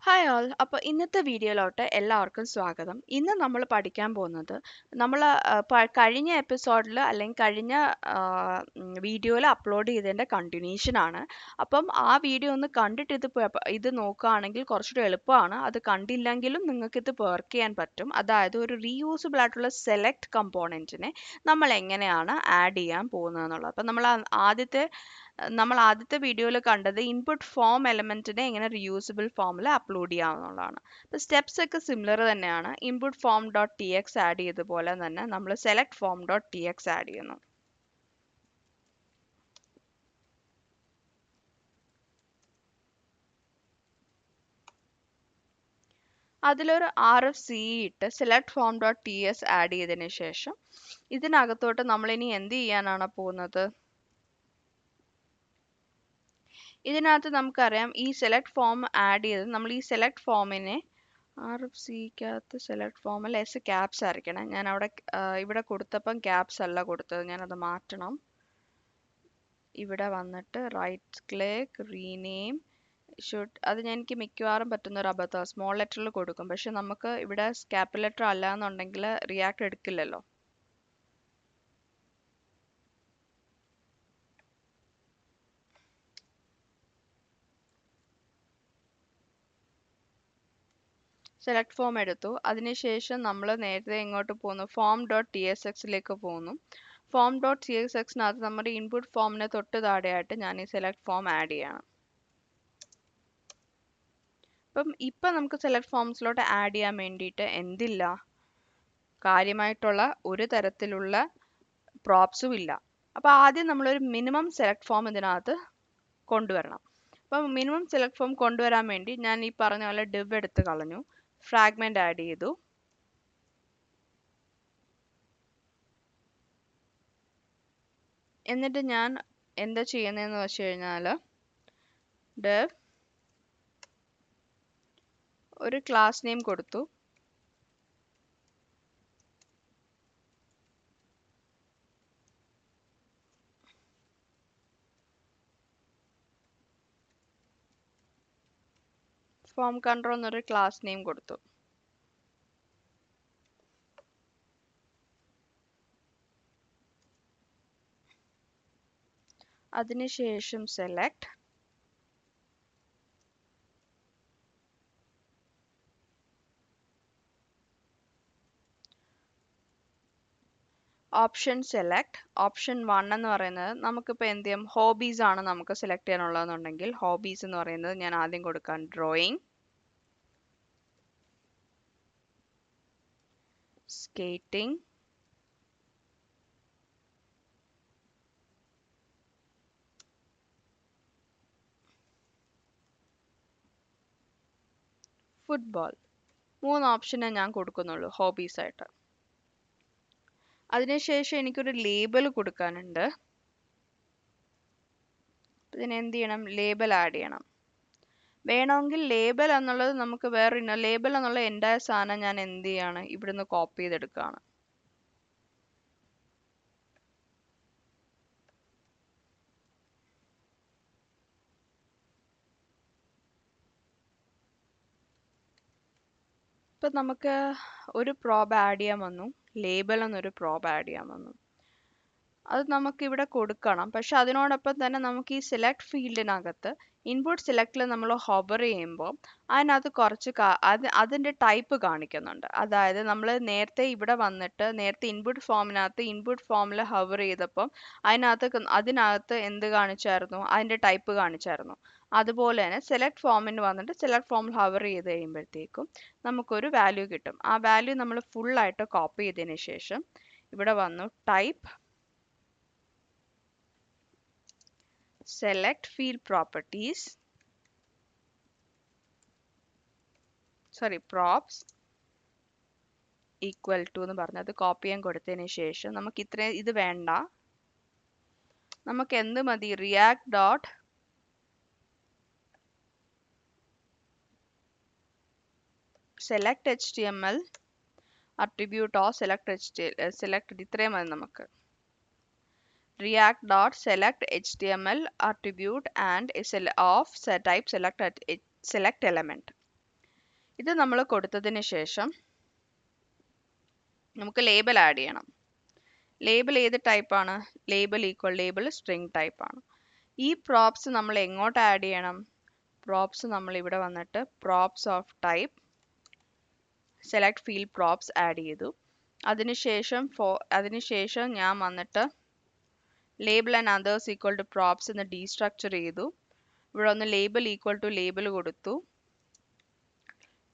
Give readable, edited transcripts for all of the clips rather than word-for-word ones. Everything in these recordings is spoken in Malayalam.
Hi all. അപ്പോൾ ഇന്നത്തെ വീഡിയോയിലോട്ട് എല്ലാവർക്കും സ്വാഗതം. ഇന്ന് നമ്മൾ പഠിക്കാൻ പോകുന്നത് നമ്മൾ കഴിഞ്ഞ എപ്പിസോഡിൽ അല്ലെങ്കിൽ കഴിഞ്ഞ വീഡിയോയിൽ അപ്ലോഡ് ചെയ്തതിൻ്റെ കണ്ടിന്യൂഷൻ ആണ്. അപ്പം ആ വീഡിയോ ഒന്ന് കണ്ടിട്ട് ഇത് നോക്കുകയാണെങ്കിൽ കുറച്ചുകൂടി എളുപ്പമാണ്. അത് കണ്ടില്ലെങ്കിലും നിങ്ങൾക്ക് ഇത് വർക്ക് ചെയ്യാൻ പറ്റും. അതായത് ഒരു റീയൂസബിൾ ആയിട്ടുള്ള സെലക്ട് കമ്പോണൻറ്റിനെ നമ്മൾ എങ്ങനെയാണ് ആഡ് ചെയ്യാൻ പോകുന്നത് എന്നുള്ളത്. അപ്പം നമ്മൾ ആദ്യത്തെ വീഡിയോയിൽ കണ്ടത് ഇൻപുട്ട് ഫോം എലമെന്റിനെ എങ്ങനെ റിയൂസബിൾ ഫോമിൽ അപ്ലോഡ് ചെയ്യാവുന്നതാണ്. അപ്പോൾ സ്റ്റെപ്സ് ഒക്കെ സിമിലർ തന്നെയാണ്. Input form dot T X add ചെയ്തതുപോലെ തന്നെ നമ്മൾ select form dot T X add ചെയ്യുന്നു. അതിലൊരു RFC ഇട്ട് select form dot T S add ചെയ്തതിന് ശേഷം ഇതിനകത്തോട്ട് നമ്മൾ ഇനി എന്ത് ചെയ്യാനാണ് പോകുന്നത്? ഇതിനകത്ത് നമുക്കറിയാം ഈ സെലക്ട് ഫോം ആഡ് ചെയ്ത് നമ്മൾ ഈ സെലക്ട് ഫോമിനെ RFCക്കകത്ത് സെലക്ട് ഫോമിൽ എസ് ക്യാപ്സ് ആയിരിക്കണം. ഞാൻ ഇവിടെ കൊടുത്തപ്പം ക്യാപ്സ് അല്ല കൊടുത്തത്, ഞാനത് മാറ്റണം. ഇവിടെ വന്നിട്ട് റൈറ്റ് ക്ലിക്ക് റീനെയിം അത് എനിക്ക് മിക്കവാറും പറ്റുന്ന ഒരു അബദ്ധം, സ്മോൾ ലെറ്ററിൽ കൊടുക്കും. പക്ഷെ നമുക്ക് ഇവിടെ ക്യാപിറ്റൽ ലെറ്റർ അല്ല എന്നുണ്ടെങ്കിൽ റിയാക്ട് എടുക്കില്ലല്ലോ. സെലക്ട് ഫോം എടുത്തു. അതിനുശേഷം നമ്മൾ നേരത്തെ ഇങ്ങോട്ട് പോകുന്നു, ഫോം ഡോട്ട് ടി എസ് എക്സിലേക്ക് പോകുന്നു. ഫോം ഡോട്ട് ടി എസ് എക്സിനകത്ത് നമ്മുടെ ഇൻപുട്ട് ഫോമിന് തൊട്ട് താഴെയായിട്ട് ഞാൻ ഈ സെലക്ട് ഫോം ആഡ് ചെയ്യണം. ഇപ്പം നമുക്ക് സെലക്ട് ഫോംസിലോട്ട് ആഡ് ചെയ്യാൻ വേണ്ടിയിട്ട് എന്തില്ല, കാര്യമായിട്ടുള്ള ഒരു തരത്തിലുള്ള പ്രോപ്സും ഇല്ല. അപ്പോൾ ആദ്യം നമ്മളൊരു മിനിമം സെലക്ട് ഫോം ഇതിനകത്ത് കൊണ്ടുവരണം. അപ്പം മിനിമം സെലക്ട് ഫോം കൊണ്ടുവരാൻ വേണ്ടി ഞാൻ ഈ പറഞ്ഞ പോലെ div എടുത്ത് കളഞ്ഞു, ഫ്രാഗ്മെന്റ് ആഡ് ചെയ്തു. എന്നിട്ട് ഞാൻ എന്താ ചെയ്യുന്നതെന്ന് വെച്ച് കഴിഞ്ഞാൽ div ഒരു ക്ലാസ് നെയിം കൊടുത്തു. ഫോം കൺട്രോൾ എന്നൊരു ക്ലാസ് നെയിം കൊടുത്തു. അതിനുശേഷം സെലക്ട് ഓപ്ഷൻ സെലക്ട്. ഓപ്ഷൻ 1 എന്ന് പറയുന്നത് നമുക്കിപ്പോൾ എന്ത് ചെയ്യാം, ഹോബീസ് ആണ് നമുക്ക് സെലക്ട് ചെയ്യാനുള്ളതെന്നുണ്ടെങ്കിൽ ഹോബീസ് എന്ന് പറയുന്നത് ഞാൻ ആദ്യം കൊടുക്കാൻ ഡ്രോയിങ്, സ്കേറ്റിംഗ്, ഫുട്ബോൾ. 3 ഓപ്ഷനെ ഞാൻ കൊടുക്കുന്നുള്ളൂ ഹോബീസ് ആയിട്ട്. അതിനുശേഷം എനിക്കൊരു ലേബൽ കൊടുക്കാനുണ്ട്. ഇതിന് എന്ത് ചെയ്യണം, ലേബൽ ആഡ് ചെയ്യണം. വേണമെങ്കിൽ ലേബൽ എന്നുള്ളത് നമുക്ക് വേറെ ലേബൽ എന്നുള്ള എൻ്റെ സാധനം ഞാൻ എന്ത് ചെയ്യാണ്, ഇവിടുന്ന് കോപ്പി ചെയ്തെടുക്കുകയാണ്. ഇപ്പം നമുക്ക് ഒരു പ്രോബ് ആഡ് ചെയ്യാൻ വന്നു, ലേബൽ എന്നൊരു പ്രോബ് ആഡ് ചെയ്യാൻ വന്നു. അത് നമുക്ക് ഇവിടെ കൊടുക്കണം. പക്ഷെ അതിനോടൊപ്പം തന്നെ നമുക്ക് ഈ സെലക്ട് ഫീൽഡിനകത്ത് ഇൻപുട്ട് സെലക്ടിൽ നമ്മൾ ഹോവർ ചെയ്യുമ്പോൾ അതിനകത്ത് കുറച്ച് അതിൻ്റെ ടൈപ്പ് കാണിക്കുന്നുണ്ട്. അതായത് നമ്മൾ നേരത്തെ ഇവിടെ വന്നിട്ട് നേരത്തെ ഇൻപുട്ട് ഫോമിൽ ഹോവർ ചെയ്തപ്പം അതിനകത്ത് എന്ത് കാണിച്ചായിരുന്നു, അതിൻ്റെ ടൈപ്പ് കാണിച്ചായിരുന്നു. അതുപോലെ തന്നെ സെലക്ട് ഫോമിന് വന്നിട്ട് സെലക്ട് ഫോമിൽ ഹോവർ ചെയ്ത് കഴിയുമ്പോഴത്തേക്കും നമുക്കൊരു വാല്യൂ കിട്ടും. ആ വാല്യൂ നമ്മൾ ഫുള്ളായിട്ട് കോപ്പി ചെയ്തതിന് ശേഷം ഇവിടെ വന്നു type select field properties, props equal to എന്ന് പറഞ്ഞത് കോപ്പി ചെയ്യാൻ കൊടുത്തതിന് ശേഷം നമുക്ക് ഇത് വേണ്ട, നമുക്ക് എന്ത് മതി, react dot select html attribute of select ഇത്രയും മതി നമുക്ക്. react dot select html attribute and of type select element. ഇത് നമ്മൾ കൊടുത്തതിന് ശേഷം നമുക്ക് ലേബൽ ആഡ് ചെയ്യണം. ലേബൽ ഏത് ടൈപ്പാണ്? ലേബൽ ഈക്വൽ ലേബൽ സ്ട്രിംഗ് ടൈപ്പാണ്. ഈ പ്രോപ്സ് നമ്മൾ എങ്ങോട്ട് ആഡ് ചെയ്യണം? പ്രോപ്സ് നമ്മൾ ഇവിടെ വന്നിട്ട് props of type select field props add ചെയ്തു. അതിനുശേഷം ഞാൻ വന്നിട്ട് label and others equal to props എന്ന് ഡീസ്ട്രക്ചർ ചെയ്തു. ഇവിടെ ഒന്ന് ലേബൽ ഈക്വൽ ടു ലേബൽ കൊടുത്തു,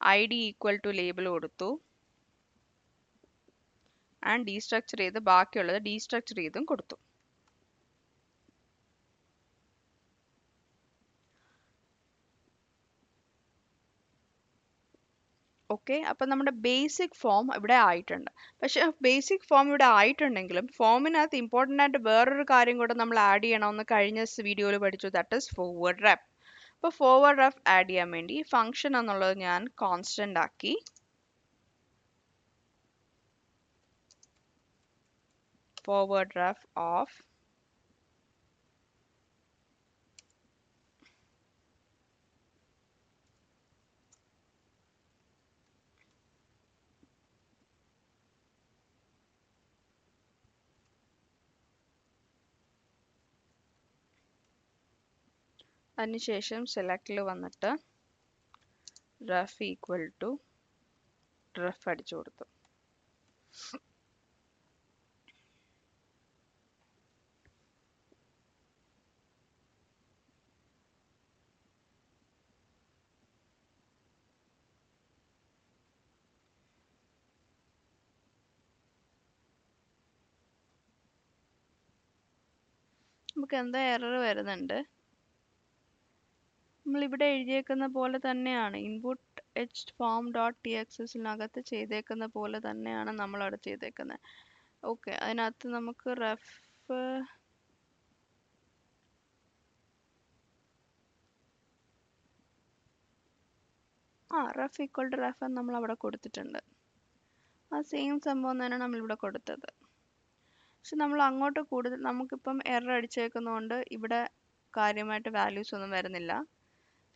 ID ഈക്വൽ ടു ലേബൽ കൊടുത്തു, ആൻഡ് ഡീസ്ട്രക്ചർ ചെയ്ത് ബാക്കിയുള്ളത് ഡീസ്ട്രക്ചർ ചെയ്തും കൊടുത്തു. ഓക്കെ, അപ്പം നമ്മുടെ ബേസിക് ഫോം ഇവിടെ ആയിട്ടുണ്ട്. പക്ഷെ ബേസിക് ഫോം ഇവിടെ ആയിട്ടുണ്ടെങ്കിലും ഫോമിനകത്ത് ഇമ്പോർട്ടൻ്റ് ആയിട്ട് വേറൊരു കാര്യം കൂടെ നമ്മൾ ആഡ് ചെയ്യണമെന്ന് കഴിഞ്ഞ വീഡിയോയിൽ പഠിച്ചു. That is forward ref. അപ്പോൾ ഫോർവേഡ് റെഫ് ആഡ് ചെയ്യാൻ വേണ്ടി ഫംഗ്ഷൻ എന്നുള്ളത് ഞാൻ കോൺസ്റ്റൻ്റ് ആക്കി. ഫോർവേഡ് റെഫ് ഓഫ് അതിനുശേഷം സെലക്റ്റിൽ വന്നിട്ട് റെഫ് ഈക്വൽ ടു റെഫ് അടിച്ചു കൊടുത്തു. നമുക്ക് എന്താ എറർ വരുന്നുണ്ട്? നമ്മളിവിടെ എഴുതിയേക്കുന്ന പോലെ തന്നെയാണ്, input H form dot T X എസിനകത്ത് ചെയ്തേക്കുന്ന പോലെ തന്നെയാണ് നമ്മളവിടെ ചെയ്തേക്കുന്നത്. ഓക്കെ, അതിനകത്ത് നമുക്ക് ref ref equal to ref എന്ന് നമ്മൾ അവിടെ കൊടുത്തിട്ടുണ്ട്. ആ സെയിം സംഭവം തന്നെയാണ് നമ്മളിവിടെ കൊടുത്തത്. പക്ഷെ നമ്മൾ അങ്ങോട്ട് കൂടുതൽ നമുക്കിപ്പം എറർ അടിച്ചേക്കുന്നതുകൊണ്ട് ഇവിടെ കാര്യമായിട്ട് വാല്യൂസ് ഒന്നും വരുന്നില്ല.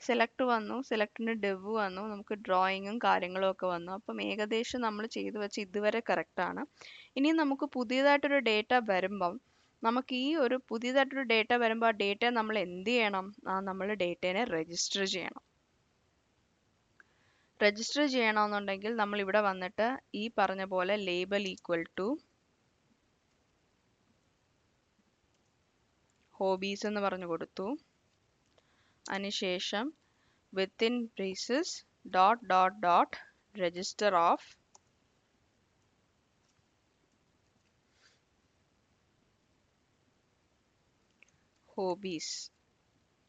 സെലക്ട് വന്നു, സെലക്ടിന് ഡെവ് വന്നു, നമുക്ക് ഡ്രോയിങ്ങും കാര്യങ്ങളും ഒക്കെ വന്നു. അപ്പം ഏകദേശം നമ്മൾ ചെയ്തു വെച്ച് ഇതുവരെ കറക്റ്റാണ്. ഇനി നമുക്ക് പുതിയതായിട്ടൊരു ഡേറ്റ വരുമ്പം നമുക്ക് ഈ ഒരു പുതിയതായിട്ടൊരു ഡേറ്റ വരുമ്പോൾ ആ ഡേറ്റ നമ്മൾ എന്ത് ചെയ്യണം? നമ്മൾ ഡേറ്റേനെ രജിസ്റ്റർ ചെയ്യണം. രജിസ്റ്റർ ചെയ്യണമെന്നുണ്ടെങ്കിൽ നമ്മൾ ഇവിടെ വന്നിട്ട് ഈ പറഞ്ഞ പോലെ ലേബൽ ഈക്വൽ ടു ഹോബീസ് എന്ന് പറഞ്ഞു കൊടുത്തു. അതിനുശേഷം within braces dot dot dot register of hobbies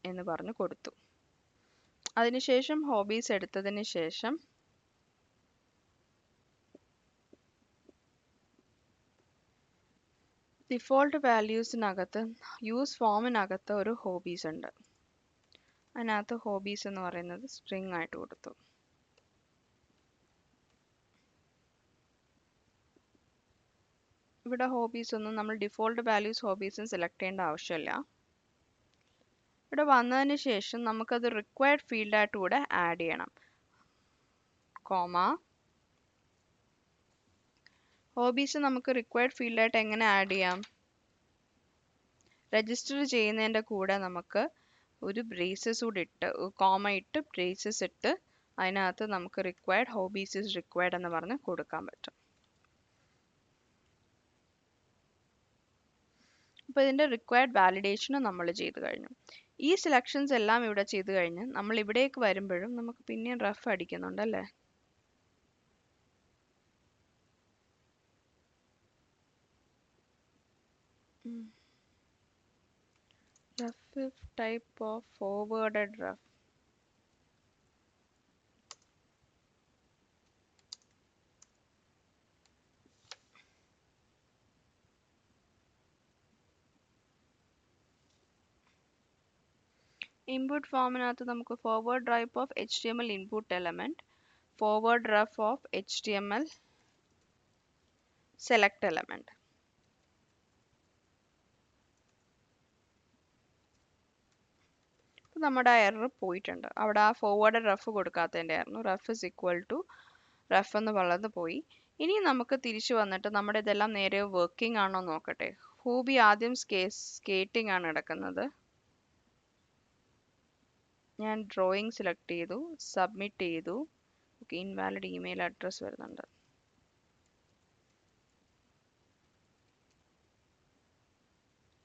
എന്ന് പറഞ്ഞു കൊടുത്തു. അതിനുശേഷം ഹോബീസ് എടുത്തതിന് ശേഷം ഡിഫോൾട്ട് വാല്യൂസിനകത്ത് യൂസ് ഫോമിനകത്ത് ഒരു ഹോബീസ് ഉണ്ട്. അതിനകത്ത് ഹോബീസ് എന്ന് പറയുന്നത് സ്ട്രിംഗ് ആയിട്ട് കൊടുത്തു. ഇവിടെ ഹോബീസ് ഒന്നും നമ്മൾ ഡിഫോൾട്ട് വാല്യൂസ് ഹോബീസും സെലക്ട് ചെയ്യേണ്ട ആവശ്യമില്ല. ഇവിടെ വന്നതിന് ശേഷം നമുക്കത് റിക്വയർഡ് ഫീൽഡായിട്ട് കൂടെ ആഡ് ചെയ്യണം. കോമ ഹോബീസ് നമുക്ക് റിക്വയർഡ് ഫീൽഡായിട്ട് എങ്ങനെ ആഡ് ചെയ്യാം? രജിസ്റ്റർ ചെയ്യുന്നതിൻ്റെ കൂടെ നമുക്ക് ഒരു ബ്രേസസ് കൂടി ഇട്ട് കോമ ഇട്ട് ബ്രേസസ് ഇട്ട് അതിനകത്ത് നമുക്ക് റിക്വയർഡ് ഹോബീസ് ഇസ് റിക്വയർഡ് എന്ന് പറഞ്ഞ് കൊടുക്കാൻ പറ്റും. അപ്പോൾ ഇതിൻ്റെ റിക്വയർഡ് വാലിഡേഷനും നമ്മൾ ചെയ്ത് കഴിഞ്ഞു. ഈ സെലക്ഷൻസ് എല്ലാം ഇവിടെ ചെയ്ത് കഴിഞ്ഞ് നമ്മൾ ഇവിടേക്ക് വരുമ്പോഴും നമുക്ക് പിന്നെയും റഫ് അടിക്കുന്നുണ്ടല്ലേ. Ref type of forwarded ref. Input ഫോമിനകത്ത് നമുക്ക് forward ref of HTML input element, forward ref of HTML select element. നമ്മുടെ ആ എറർ പോയിട്ടുണ്ട്. അവിടെ ആ ഫോർവേഡ് റെഫ് കൊടുക്കാത്തതിൻ്റെ ആയിരുന്നു. Ref is equal to ref എന്ന് പറയുന്നത് പോയി. ഇനി നമുക്ക് തിരിച്ചു വന്നിട്ട് നമ്മുടെ ഇതെല്ലാം നേരെ വർക്കിംഗ് ആണോ നോക്കട്ടെ. ഹൂബി ആദ്യം സ്കേറ്റിംഗ് ആണ് എടുക്കുന്നത്. ഞാൻ ഡ്രോയിങ് സെലക്ട് ചെയ്തു, സബ്മിറ്റ് ചെയ്തു. ഓക്കെ, ഇൻവാലിഡ് ഇമെയിൽ അഡ്രസ് വരുന്നുണ്ട്.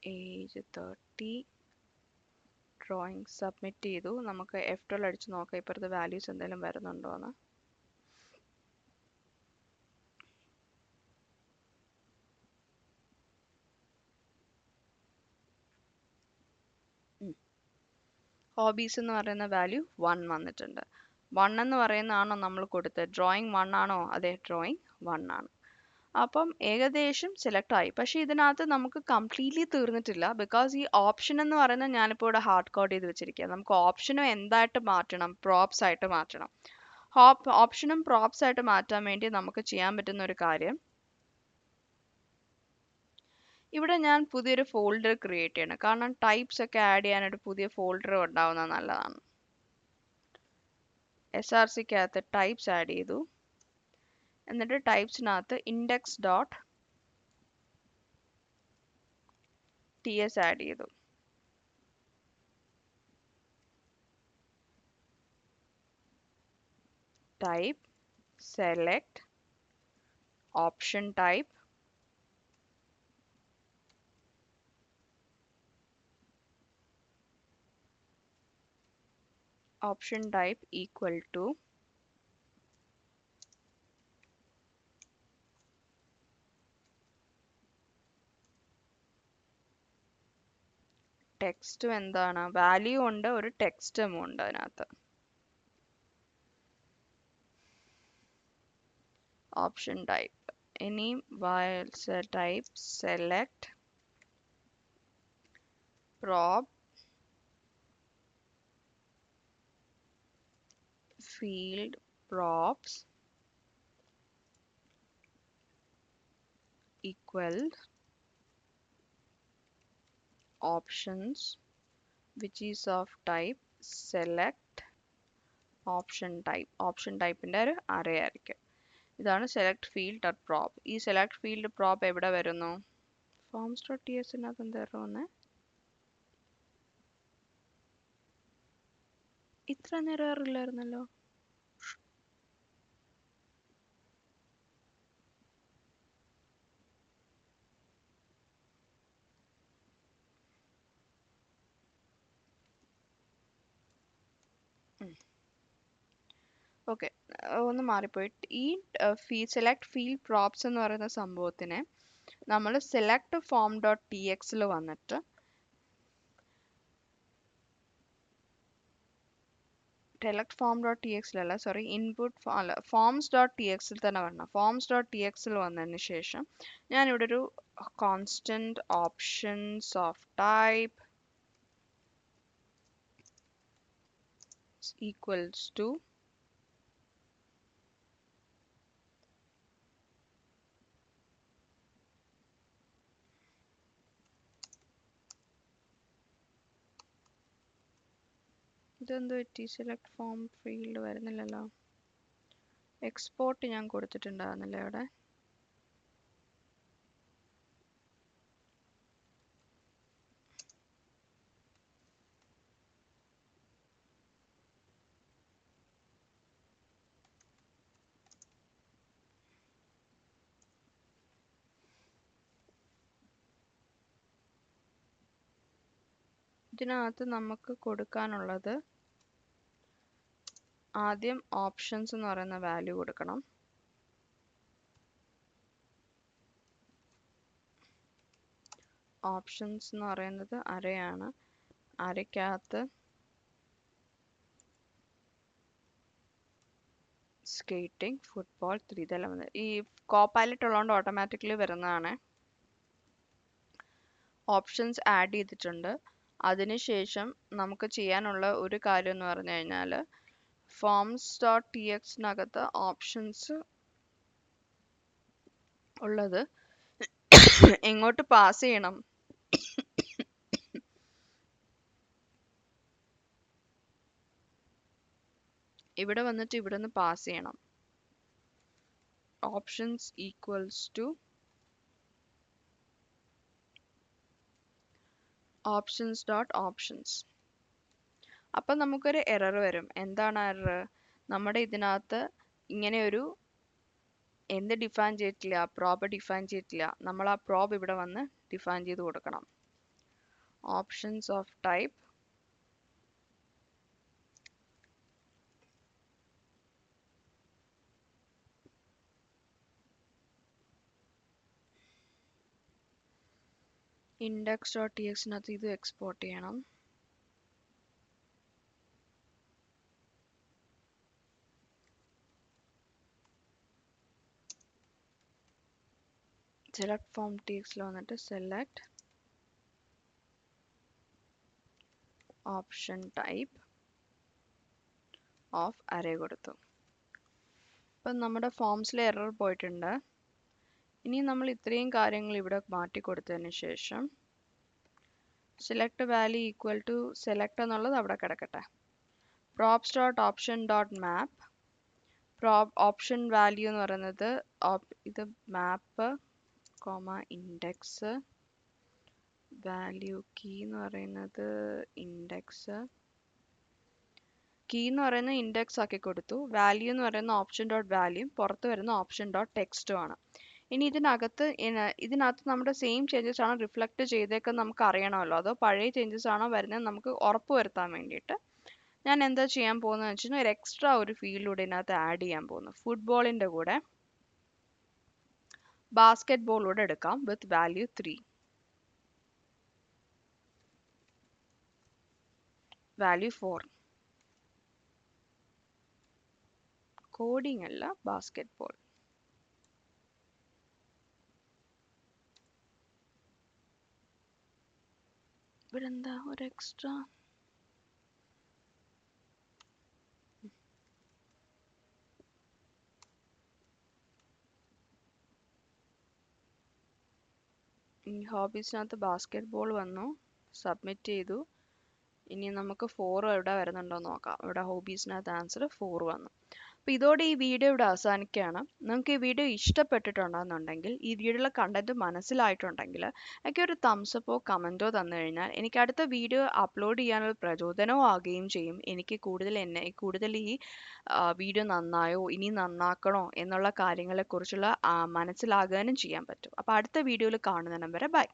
ഏജ് 30, ഡ്രോയിങ് സബ്മിറ്റ് ചെയ്തു. നമുക്ക് F12 അടിച്ച് നോക്കാം ഇപ്പുറത്ത് വാല്യൂസ് എന്തെങ്കിലും വരുന്നുണ്ടോ എന്ന്. ഹോബീസ് എന്ന് പറയുന്ന വാല്യൂ 1 വന്നിട്ടുണ്ട്. 1 എന്ന് പറയുന്നതാണോ നമ്മൾ കൊടുത്തത്? ഡ്രോയിങ് 1 ആണോ? അതെ, ഡ്രോയിങ് 1 ആണ്. അപ്പം ഏകദേശം സെലക്ട് ആയി. പക്ഷേ ഇതിനകത്ത് നമുക്ക് കംപ്ലീറ്റ്ലി തീർന്നിട്ടില്ല. ബിക്കോസ് ഈ ഓപ്ഷൻ എന്ന് പറയുന്നത് ഞാനിപ്പോൾ ഇവിടെ ഹാർഡ് കോഡ് ചെയ്ത് വെച്ചിരിക്കുക. നമുക്ക് ഓപ്ഷനും എന്തായിട്ട് മാറ്റണം? പ്രോപ്സ് ആയിട്ട് മാറ്റണം. ഓപ്ഷനും പ്രോപ്സ് ആയിട്ട് മാറ്റാൻ വേണ്ടി നമുക്ക് ചെയ്യാൻ പറ്റുന്ന ഒരു കാര്യം, ഇവിടെ ഞാൻ പുതിയൊരു ഫോൾഡർ ക്രിയേറ്റ് ചെയ്യണം. കാരണം ടൈപ്സ് ഒക്കെ ആഡ് ചെയ്യാനായിട്ട് പുതിയ ഫോൾഡർ ഉണ്ടാവുന്നത് നല്ലതാണ്. SRCക്കകത്ത് ടൈപ്സ് ആഡ് ചെയ്തു. എന്നിട്ട് ടൈപ്സിനകത്ത് ഇൻഡെക്സ് ഡോട്ട് TS ആഡ് ചെയ്തു. Type select option type equal to ടെക്സ്റ്റും എന്താണ്, വാല്യൂ ഉണ്ട്, ഒരു ടെക്സ്റ്റും ഉണ്ട് അതിനകത്ത്. ഓപ്ഷൻ ടൈപ്പ് ഇനി type select prop field props equal options which is of type select option type. Option ടൈപ്പിന്റെ ഒരു അറേ ആയിരിക്കും. ഇതാണ് സെലക്ട് ഫീൽഡ് ഡോട്ട് പ്രോപ്പ്. ഈ സെലക്ട് ഫീൽഡ് പ്രോപ്പ് എവിടെ വരുന്നു? forms.tsനകത്ത് എന്തായിരുന്നു വന്നേ? ഇത്ര നേരം അറിയില്ലായിരുന്നല്ലോ. ഓക്കെ, ഒന്ന് മാറിപ്പോയി. ഈ സെലക്ട് ഫീൽഡ് പ്രോപ്സ് എന്ന് പറയുന്ന സംഭവത്തിനെ നമ്മൾ സെലക്ട് ഫോം ഡോട്ട് TXൽ വന്നിട്ട് സെലക്ട് ഫോം ഡോട്ട് TXലല്ല, സോറി, ഇൻപുട്ട് അല്ല, ഫോംസ് ഡോട്ട് TXൽ തന്നെ വരണം. ഫോംസ് ഡോട്ട് TXൽ വന്നതിന് ശേഷം ഞാനിവിടെ ഒരു constant options of type equals to ഇതെന്ത് പറ്റി? സെലക്ട് ഫോം ഫീൽഡ് വരുന്നില്ലല്ലോ. എക്സ്പോർട്ട് ഞാൻ കൊടുത്തിട്ടുണ്ടായിരുന്നില്ല ഇവിടെ. ഇതിനകത്ത് നമുക്ക് കൊടുക്കാനുള്ളത് ആദ്യം ഓപ്ഷൻസ് എന്ന് പറയുന്ന വാല്യൂ കൊടുക്കണം. ഓപ്ഷൻസ് എന്ന് പറയുന്നത് അറേയാണ്. അറേക്കകത്ത് സ്കേറ്റിംഗ്, ഫുട്ബോൾ 3 ഇതെല്ലാം വന്നത് ഈ കോപ്പൈലറ്റ് ഉള്ളതുകൊണ്ട് ഓട്ടോമാറ്റിക്കലി വരുന്നതാണ്. ഓപ്ഷൻസ് ആഡ് ചെയ്തിട്ടുണ്ട്. അതിനുശേഷം നമുക്ക് ചെയ്യാനുള്ള ഒരു കാര്യം എന്ന് പറഞ്ഞു കഴിഞ്ഞാൽ ഫോംസ് ഡോട്ട് TXനകത്ത് ഓപ്ഷൻസ് ഉള്ളത് എങ്ങോട്ട് പാസ് ചെയ്യണം? ഇവിടെ വന്നിട്ട് ഇവിടെ നിന്ന് പാസ് ചെയ്യണം. Options equals to options dot options. അപ്പം നമുക്കൊരു എറർ വരും. എന്താണ് എറർ? നമ്മുടെ ഇതിനകത്ത് ഇങ്ങനെ ഒരു എന്ത് ഡിഫൈൻ ചെയ്തിട്ടില്ല, പ്രോബ് ഡിഫൈൻ ചെയ്തിട്ടില്ല. നമ്മൾ ആ പ്രോബ് ഇവിടെ വന്ന് ഡിഫൈൻ ചെയ്ത് കൊടുക്കണം. ഓപ്ഷൻസ് ഓഫ് ടൈപ്പ് index.txt ഇത് എക്സ്പോർട്ട് ചെയ്യണം. സെലക്ട് ഫോം txt വന്നിട്ട് select option type of array കൊടുത്തു. അപ്പം നമ്മുടെ ഫോംസിലെ എറർ പോയിട്ടുണ്ട്. ഇനി നമ്മൾ ഇത്രയും കാര്യങ്ങൾ ഇവിടെ മാറ്റി കൊടുത്തതിന് ശേഷം select value equal to select എന്നുള്ളത് അവിടെ കിടക്കട്ടെ. Props dot option dot map. Option value എന്ന് പറയുന്നത് ഇത് മാപ്പ് ഇൻഡെക്സ്. വാല്യൂ കീ എന്ന് പറയുന്നത് ഇൻഡെക്സ്. കീ എന്ന് പറയുന്ന ഇൻഡെക്സ് ആക്കി കൊടുത്തു. വാല്യൂ എന്ന് പറയുന്ന ഓപ്ഷൻ ഡോട്ട് വാല്യൂ, പുറത്ത് വരുന്ന ഓപ്ഷൻ ഡോട്ട് ടെക്സ്റ്റും ആണ്. ഇനി ഇതിനകത്ത് നമ്മുടെ സെയിം ചേഞ്ചസ് ആണോ റിഫ്ലക്ട് ചെയ്തേക്കെന്ന് നമുക്ക് അറിയണമല്ലോ, അതോ പഴയ ചേഞ്ചസ് ആണോ വരുന്നത് നമുക്ക് ഉറപ്പ് വരുത്താൻ വേണ്ടിയിട്ട് ഞാൻ എന്താ ചെയ്യാൻ പോകുന്നത് വെച്ച് കഴിഞ്ഞാൽ ഒരു എക്സ്ട്രാ ഒരു ഫീൽഡ് കൂടെ ഇതിനകത്ത് ആഡ് ചെയ്യാൻ പോകുന്നു. ഫുട്ബോളിൻ്റെ കൂടെ ബാസ്കറ്റ് ബോൾ കൂടെ എടുക്കാം വിത്ത് വാല്യൂ 3. വാല്യൂ 4. കോഡിംഗ് അല്ല, ബാസ്കറ്റ് ബോൾ. ഇവിടെ എന്താ ഒരു എക്സ്ട്രാ? ഹോബീസിനകത്ത് ബാസ്കറ്റ് ബോൾ വന്നു, സബ്മിറ്റ് ചെയ്തു. ഇനി നമുക്ക് 4 എവിടെ വരുന്നുണ്ടോ നോക്കാം. ഇവിടെ ഹോബീസിനകത്ത് ആൻസർ 4 വന്നു. അപ്പോൾ ഇതോടെ ഈ വീഡിയോ ഇവിടെ അവസാനിക്കുകയാണ്. നിങ്ങൾക്ക് ഈ വീഡിയോ ഇഷ്ടപ്പെട്ടിട്ടുണ്ടെന്നുണ്ടെങ്കിൽ, ഈ വീഡിയോയിലെ കണ്ടന്റ് മനസ്സിലായിട്ടുണ്ടെങ്കിൽ എനിക്ക് ഒരു തംസപ്പോ കമൻറ്റോ തന്നു കഴിഞ്ഞാൽ എനിക്ക് അടുത്ത വീഡിയോ അപ്ലോഡ് ചെയ്യാനുള്ള പ്രചോദനവും ആകുകയും ചെയ്യും. എനിക്ക് കൂടുതൽ ഈ വീഡിയോ നന്നായോ ഇനി നന്നാക്കണോ എന്നുള്ള കാര്യങ്ങളെക്കുറിച്ചുള്ള മനസ്സിലാകാനും ചെയ്യാൻ പറ്റും. അപ്പോൾ അടുത്ത വീഡിയോയിൽ കാണുന്നതിനും വരെ ബൈ.